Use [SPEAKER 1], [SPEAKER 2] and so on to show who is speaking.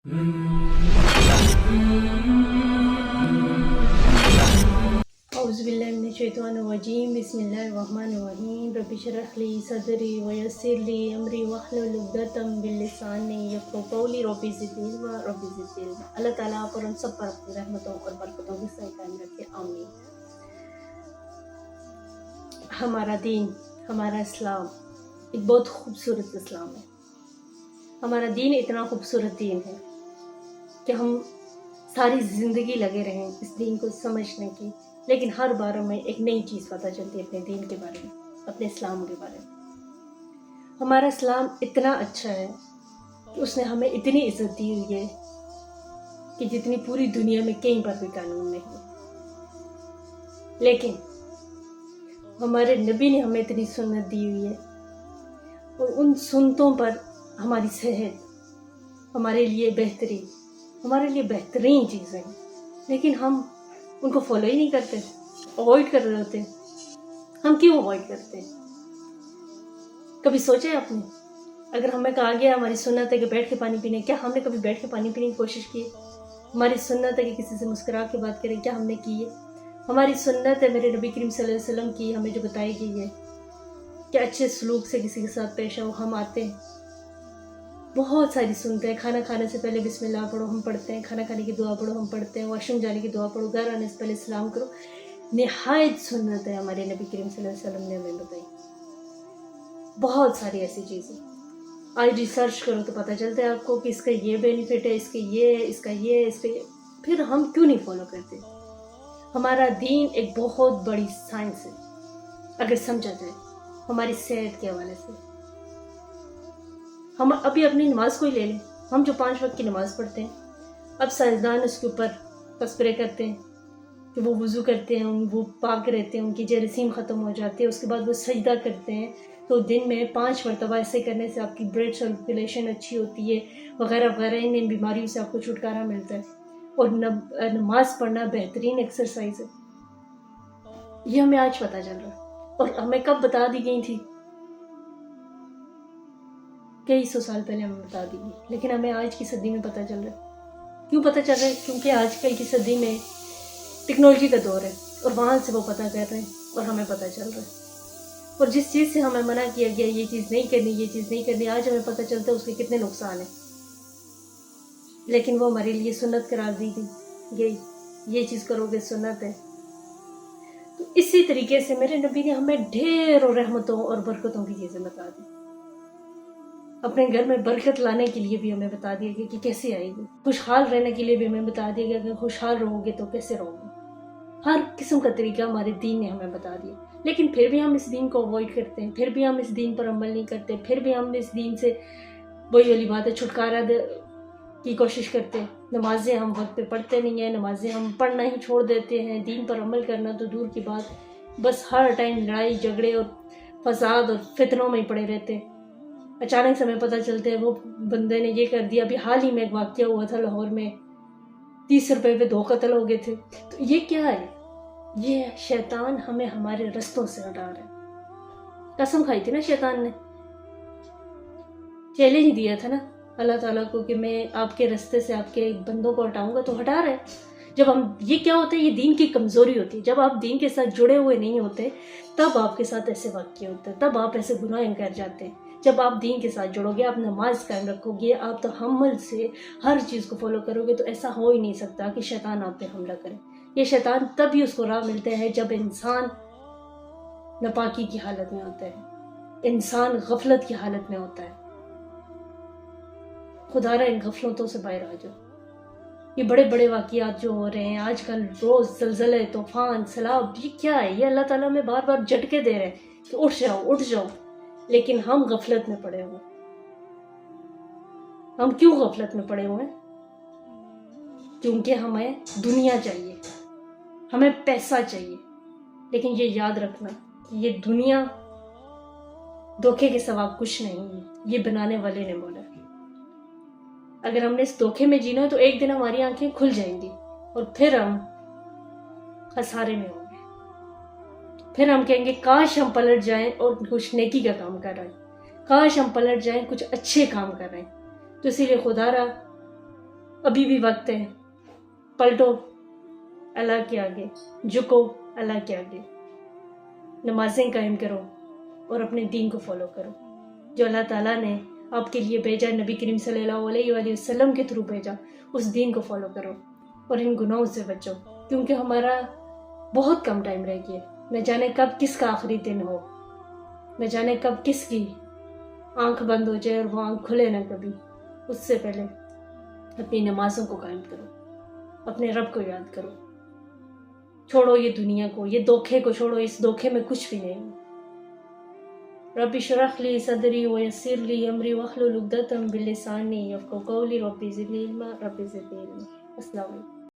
[SPEAKER 1] औज़ुबिल्लाहिमिनश्शैतानिर्रजीम बिस्मिल्लाहिर्रहमानिर्रहीम रब्बि इश्रह ली सदरी वयस्सिर ली अमरी वहलुल उक़दतम मिन लिसानी यफ़क़हू क़ौली रब्बि ज़िदनी इल्मा। अल्लाह ताला आप और हम सब पर अपनी रहमतों और बरकतों की सही कायम रखे, आमीन। हमारा दीन, हमारा इस्लाम एक बहुत खूबसूरत इस्लाम है। हमारा दीन इतना खूबसूरत दीन है कि हम सारी ज़िंदगी लगे रहें इस दीन को समझने की, लेकिन हर बार हमें एक नई चीज़ पता चलती है अपने दीन के बारे में, अपने इस्लाम के बारे में। हमारा इस्लाम इतना अच्छा है कि उसने हमें इतनी इज़्ज़त दी हुई है कि जितनी पूरी दुनिया में कहीं पर भी कानून नहीं है। लेकिन हमारे नबी ने हमें इतनी सुन्नत दी हुई है और उन सुन्नतों पर हमारी सेहत हमारे लिए बेहतरीन चीज़ें हैं, लेकिन हम उनको फॉलो ही नहीं करते, अवॉइड कर रहे होते हैं। हम क्यों अवॉइड करते हैं? कभी सोचे आपने? अगर हमें कहा गया हमारी सुन्नत है कि बैठ के पानी पीने, क्या हमने कभी बैठ के पानी पीने की कोशिश की? हमारी सुन्नत है कि किसी से मुस्कुरा के बात करें, क्या हमने की है? हमारी सुन्नत है मेरे नबी करीम सल्लल्लाहु अलैहि वसल्लम की, हमें जो बताई गई है कि अच्छे सलूक से किसी के साथ पेश आओ। हम आते हैं, बहुत सारी सुनते हैं। खाना खाने से पहले बिस्मिल्लाह पढ़ो, हम पढ़ते हैं। खाना खाने की दुआ पढ़ो, हम पढ़ते हैं। वॉशरूम जाने की दुआ पढ़ो, घर आने से पहले सलाम करो। निहायत सुन्नत है हमारे नबी करीम सल्लल्लाहु अलैहि वसल्लम ने हमें बताई। बहुत सारी ऐसी चीज़ें आज रिसर्च करो तो पता चलता है आपको कि इसका ये बेनिफिट है, इसका ये। फिर हम क्यों नहीं फॉलो करते? हमारा दीन एक बहुत बड़ी साइंस है अगर समझा जाए हमारी सेहत के हवाले से। हम अभी अपनी नमाज को ही ले लें, हम जो 5 वक्त की नमाज पढ़ते हैं, अब साइंसदान उसके ऊपर तस्करे करते हैं कि वो वज़ू करते हैं, वो पाक रहते हैं, उनकी जरासीम ख़त्म हो जाती है, उसके बाद वो सजदा करते हैं, तो दिन में 5 मरतबा ऐसे करने से आपकी ब्लड सर्कुलेशन अच्छी होती है, वगैरह वगैरह। इन बीमारियों से आपको छुटकारा मिलता है। और नमाज पढ़ना बेहतरीन एक्सरसाइज है, ये हमें आज पता चल रहा है। और हमें कब बता दी गई थी? कई सौ साल पहले हमें बता दी गई, लेकिन हमें आज की सदी में पता चल रहा है। क्यों पता चल रहा है? क्योंकि आजकल की सदी में टेक्नोलॉजी का दौर है और वहाँ से वो पता कर रहे हैं और हमें पता चल रहा है। और जिस चीज़ से हमें मना किया गया ये चीज़ नहीं करनी, आज हमें पता चलता है उसके कितने नुकसान हैं, लेकिन वो हमारे लिए सुन्नत करार दी गई। ये चीज़ करोगे सुन्नत है। तो इसी तरीके से मेरे नबी ने हमें ढेरों रहमतों और बरकतों की चीज़ें बता दी। अपने घर में बरकत लाने के लिए भी हमें बता दिया गया कि कैसे आएगी। खुशहाल रहने के लिए भी हमें बता दिया गया कि खुशहाल रहोगे तो कैसे रहोगे। हर किस्म का तरीका हमारे दीन ने हमें बता दिया, लेकिन फिर भी हम इस दीन को अवॉइड करते हैं, फिर भी हम इस दीन पर अमल नहीं करते, फिर भी हम इस दीन से वही वाली बात है छुटकारा की कोशिश करते हैं। नमाजें हम वक्त पे पढ़ते नहीं हैं, नमाजें हम पढ़ना ही छोड़ देते हैं, दीन पर अमल करना तो दूर की बात, बस हर टाइम लड़ाई झगड़े और फसाद और फितनों में ही पड़े रहते हैं। अचानक से हमें पता चलता है वो बंदे ने ये कर दिया। अभी हाल ही में एक वाक़या हुआ था लाहौर में, 30 रुपए पे 2 कत्ल हो गए थे। तो ये क्या है? ये शैतान हमें हमारे रास्तों से हटा रहा है। कसम खाई थी ना शैतान ने, चैलेंज दिया था ना अल्लाह ताला को कि मैं आपके रास्ते से आपके बंदों को हटाऊंगा, तो हटा रहे। जब हम ये क्या होता है, ये दीन की कमज़ोरी होती है। जब आप दीन के साथ जुड़े हुए नहीं होते तब आपके साथ ऐसे वाक़ये होते हैं, तब आप ऐसे गुनाह कर जाते हैं। जब आप दीन के साथ जुड़ोगे, आप नमाज कायम रखोगे, आप तहम्मुल से हर चीज़ को फॉलो करोगे, तो ऐसा हो ही नहीं सकता कि शैतान आप पे हमला करे। ये शैतान तभी उसको राह मिलते हैं जब इंसान नापाकी की हालत में होता है, इंसान गफलत की हालत में होता है। खुदारा इन गफलतों से बाहर आ जाओ। ये बड़े बड़े वाक़ियात जो हो रहे हैं आजकल, रोज़ ज़लज़ले, तूफ़ान, सैलाब, ये क्या है? ये अल्लाह ताला में बार बार झटके दे रहे हैं कि उठ जाओ, लेकिन हम गफलत में पड़े हुए। हम क्यों गफलत में पड़े हुए हैं? क्योंकि हमें दुनिया चाहिए, हमें पैसा चाहिए। लेकिन ये याद रखना, ये दुनिया धोखे के सिवा कुछ नहीं है, ये बनाने वाले ने बोला। अगर हमने इस धोखे में जीना है तो एक दिन हमारी आंखें खुल जाएंगी और फिर हम खसारे में होंगे। फिर हम कहेंगे काश हम पलट जाएं और कुछ नेकी का काम कर रहे हैं, काश हम पलट जाएं कुछ अच्छे काम कर रहे हैं। तो इसीलिए खुदारा ابھی بھی وقت ہے، پلٹو اللہ کے آگے، جھکو اللہ کے آگے، نمازیں قائم کرو اور اپنے دین کو فالو کرو جو اللہ تعالیٰ نے آپ کے لیے بھیجا، نبی کریم صلی اللہ علیہ وآلہ وسلم کے تھرو بھیجا، اس دین کو فالو کرو اور ان گناہوں سے بچو، کیونکہ ہمارا بہت کم ٹائم رہ گیا، نہ جانے کب کس کا آخری دن ہو، نہ جانے کب کس کی آنکھ بند ہو جائے اور وہ آنکھ کھلے نہ کبھی۔ اس سے پہلے اپنی نمازوں کو قائم کرو، اپنے رب کو یاد کرو، چھوڑو یہ دنیا کو، یہ دھوکے کو چھوڑو، اس دھوکے میں کچھ بھی نہیں۔ رب اشرح لی صدری ویسر لی امری واحلل عقدۃ من لسانی یفقهوا قولی رب زدنی علما رب زدنی علما۔ السلام علیکم۔